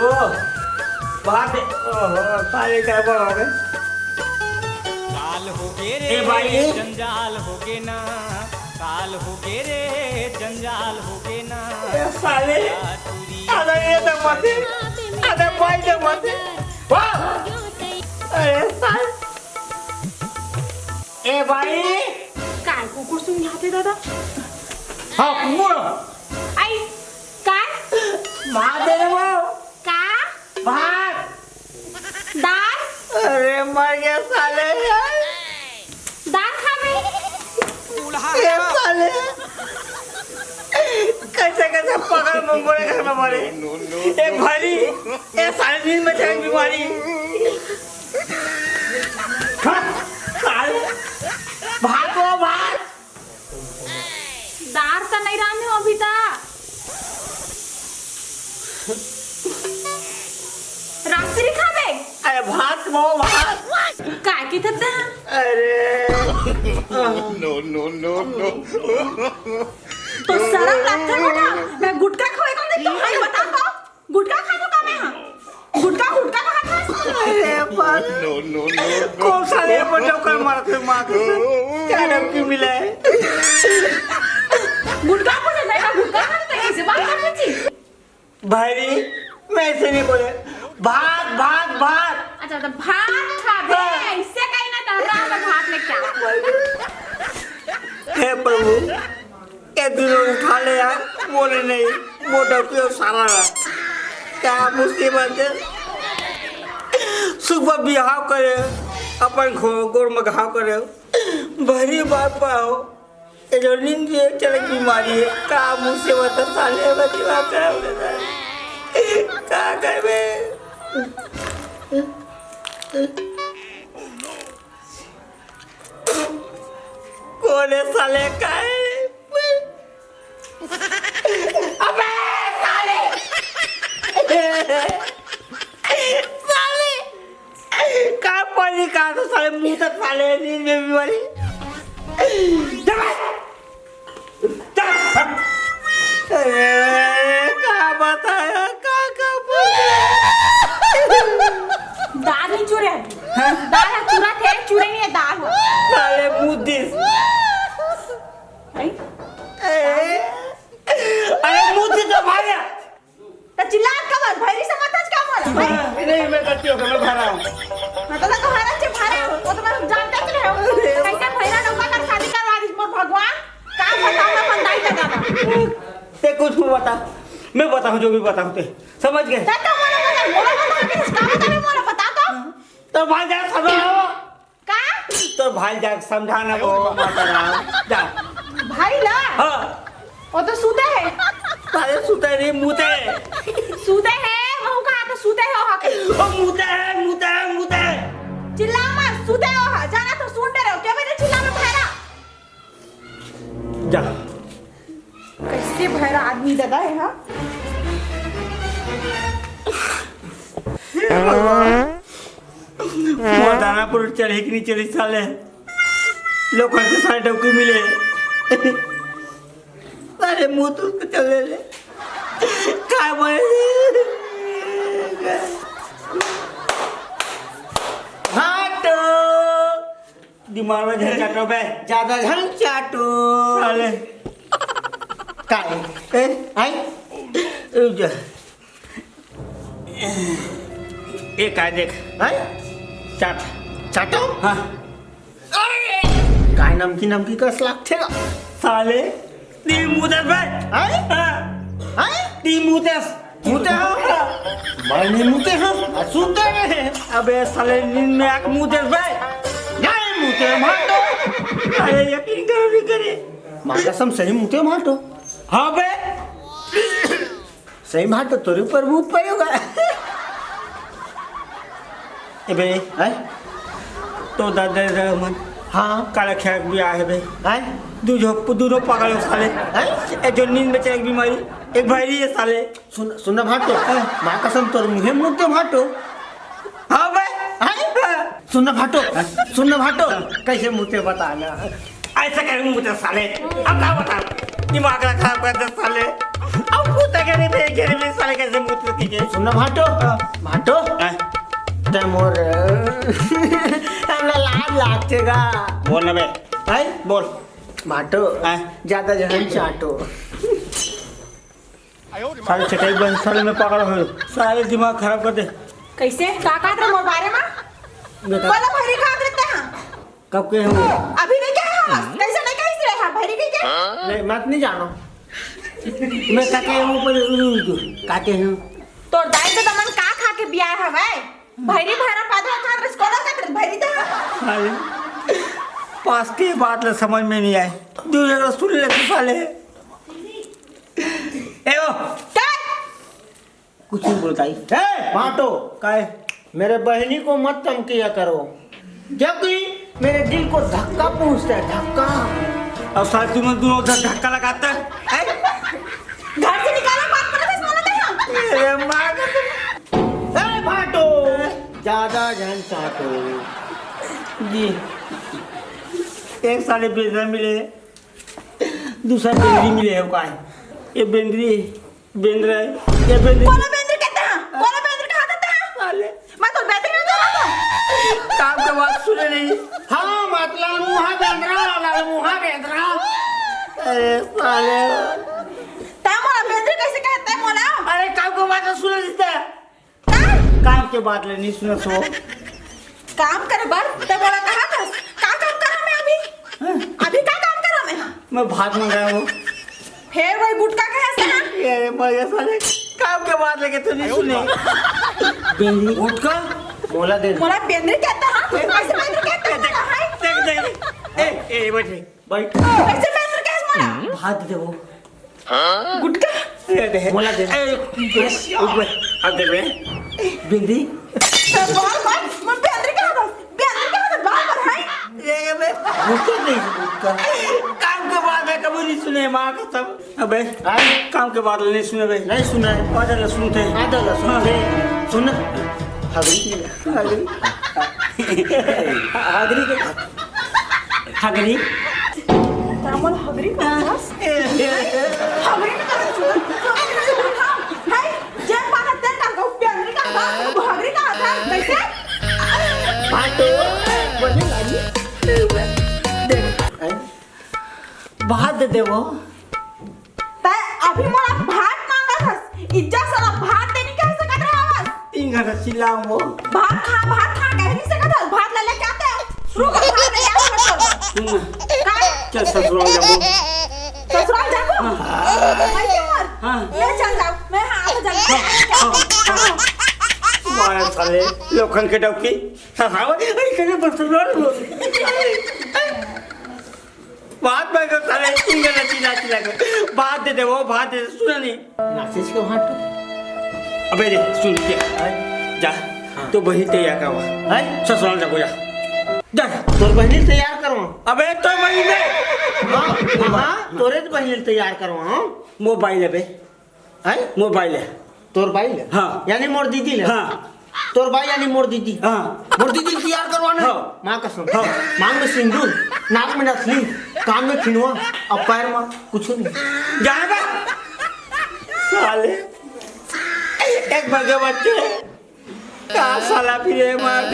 वो बात साले क्या बोलोगे? काल हो गे ए भाई। रे जंजाल हो गे ना, काल हो गे रे जंजाल हो गे ना। ए साले अरे ये तो मत अरे भाई तो मत वाह अरे साले ए भाई काय कुकुर सुन घाते दादा हाँ कुकुर आई काय भात दे दे वो का भात दाल अरे मर गया साले दाल खावे ये साले कैसे कैसे पकड़ मंगोले घर में मरे एक भारी ये साले नींद में चैन बीमारी साले भात वो भात दाल तो नहीं रांधे हो अभी तक रात्रि खावे अरे भात वो भात काय की थता अरे तो शर्म लगता है बेटा मैं गुटखा खाए कौन दे तुम्हारी बता को गुटखा खा तो का मैं हां गुटखा गुटखा का खाता अरे बाल कौन साले बच्चों कर मारते माँ को क्या डर मिला है गुटखा को नहीं ना गुटखा खाते कैसे बात करते छी भाई मैं ऐसे नहीं बोले भात भात भात अच्छा तो भात खावे इससे कहीं ना डरा मैं भात में क्या हे प्रभु ये दिनों उठा ले यार बोले नहीं मोटा क्यों सारा क्या मुसीबत है सुबह बिहाव करे अपन गोर में घाव करे भरी बात पाओ ये जो नींद एक चले बीमारी है क्या मुसीबत है साले बची बात करे क्या करे कौन है साले का अबे साले साले का पानी का तो साले मुंह तक साले नींद में बीमारी क्या बताया का दाल नहीं चूरे दाल है चूरा थे चूरे नहीं है दाल हो साले मुद्दिस अरे मुद्दी तो भागा तो चिल्ला कब भैरी से मत आज क्या बोला नहीं मैं गलती हो गई मैं भरा हूँ मैं तो लगा हरा से भरा वो तो मैं जानता तो रहे हो कैसे भैरा नौका कर शादी करवा दी मोर भगवान का बताओ मैं बंदाई लगा ते कुछ मत बता मैं बताऊँ जो भी बताऊँ ते समझ गए तब तो मोरा बता का बता मोरा बता तो भाई जा समझाओ का तो भाई जा समझाना वो माता जा भाई ला हाँ वो तो सूते है साले सुते नहीं मुते सूते है वो कहा तो सूते हो हक ओ मुते चिल्ला मत सूते हो हा जाना तो सुनते रहो क्या बेटा चिल्ला में भैरा जा कैसे भैरा आदमी दादा है हां वो दानापुर चढ़े कि नहीं चढ़े साले लोगों के सारे डबके मिले सारे मुंह तो उसको चले ले क्या बोले हाटो दिमाग में झल चाटो बे ज्यादा झल चाटो साले काय आई रुक जा ये काय देख हाय चाट चाटो हाँ काय नमकी कस लागते ना साले ती मुदत बाय हाय हाँ हाय ती मुदत मुते हो माने मुते हो सुते है अबे साले नींद में आग मुदत बाय नहीं मुते माटो अरे यकीन करो नहीं करे मां कसम सही मुते माटो हाँ बे सही माटो तोरे पर भूत पड़ेगा ए बे हाय तो दादा रहमान हाँ काला खैर भी आए बे हाय दोनों पागल हो साले हाय ए जो नींद में चले बीमारी एक भाई है साले सुन भाटो मां कसम तोर मुहे मुते भाटो हाँ बे हाय सुन भाटो कैसे मुते बताना ऐसा करेंगे मुझे साले अब क्या बता दिमाग खराब कर दे साले अब मुता करे बे घेरे में साले कैसे मुत के सुन भाटो भाटो ते मोर हमला लाज लागते का बोल ना बे है बोल भाटो ज्यादा जहन चाटो साले चटाई बंद साले में पागल हो साले दिमाग खराब कर दे कैसे काका तेरे मोर बारे में बोला भरी का देते हैं कब के हूँ अभी नहीं क्या है कैसे नहीं कैसे रहा भरी के क्या नहीं मत नहीं जानो मैं काके हूँ पर काके हूँ तो दाई तो तमन का खा के बिया है भाई भरी भरा पादा खा रस कोला का भरी था साले पास के बात ले समझ में नहीं आए दो जगह सुन ले तू साले ए वो क्या कुछ नहीं बोलता ही ए भाटो काय मेरे बहनी को मत धमकिया करो क्योंकि मेरे दिल को धक्का पहुंचता है धक्का और साले तुम दोनों उधर धक्का लगाता है घर से निकाला बात कर रहा था मेरे माँ का ए भाटो ज्यादा जहन चाटो जी एक साले बेंद्रा मिले दूसरा बेंद्री मिले है का ये बेंद्री बेंद्रा है ये बेंद्री कोला बेंद्र कहते हैं कोला बेंद्र कहा देते हैं साले मैं तो बेंद्र नहीं दे रहा था काम के बात सुने नहीं हाँ मतलब मुहा बेंद्रा अरे साले तै मोला बेंद्र कैसे कहते हैं मोला अरे काम के बात सुने देता का काम के बात ले नहीं सुना सो काम करे बर ते बोला कहा था का काम करा मैं अभी का काम करा मैं भात मंगाया हूँ फिर वही गुटका कैसे ना ये मजा साले काम के बात लेके तो नहीं सुने बेंद्री उठ का मोला दे मोला बेंद्र कहते हैं कैसे बेंद्र कहते हैं हाय देख देख ए बैठ बैठ कैसे बेंद्र कैसे मोला भात दे वो गुटका ये दे मोला दे अब दे बे बेंद्री बार बार मैं बेंद्र कहा था बार बार हाय ये बे मुझको नहीं सुनता काम के बाद में कभी नहीं सुने माँ का सब अबे काम के बाद नहीं सुने बे नहीं सुना है आधा सुनते आधा सुन सुन हगरी हागरी के हागरी तामल हगरी का हगरी का हाय जब बात तेरे का को बेंद्र का हगरी का था कैसे भाटो बने लागी भात दे दे वो तै अभी मोला भात मांगा था इज्जत से भात देने कैसे कर रहा है 3 घंटा चिल्लाऊं वो भात खा कह नहीं सकता भात ले लेके आते हैं शुरू कर भात ले आते सुन का चल ससुराल जाबो ससुराल जाबो हाँ। ले चल जाओ मैं हाथ जाऊं मार साले लोखन के डबकी हाँ अरे करे बसुराल बात में कर साले 3 घंटा चिल्ला कर भात दे दे वो भात दे सुना नहीं नासिस के भाटो अबे रे सुन के जा तो वही तैयार करवा है ससुराल जाबो जा जा तोर बहनी तैयार करो अबे तो वही में हाँ तोरे तो बहनी तैयार करो हाँ मोबाइल है बे है मोबाइल है तोर भाई ले हाँ। यानी मोर दीदी ले हाँ तोर भाई यानी मोर दीदी हाँ मोर दीदी तैयार करवाना हाँ। माँ कसम हाँ। मांग में सिंदूर नाक में नथनी कान में खिनवा और पैर में कुछ नहीं जाएगा साले एक बगे बच्चे क्या साला फिर मार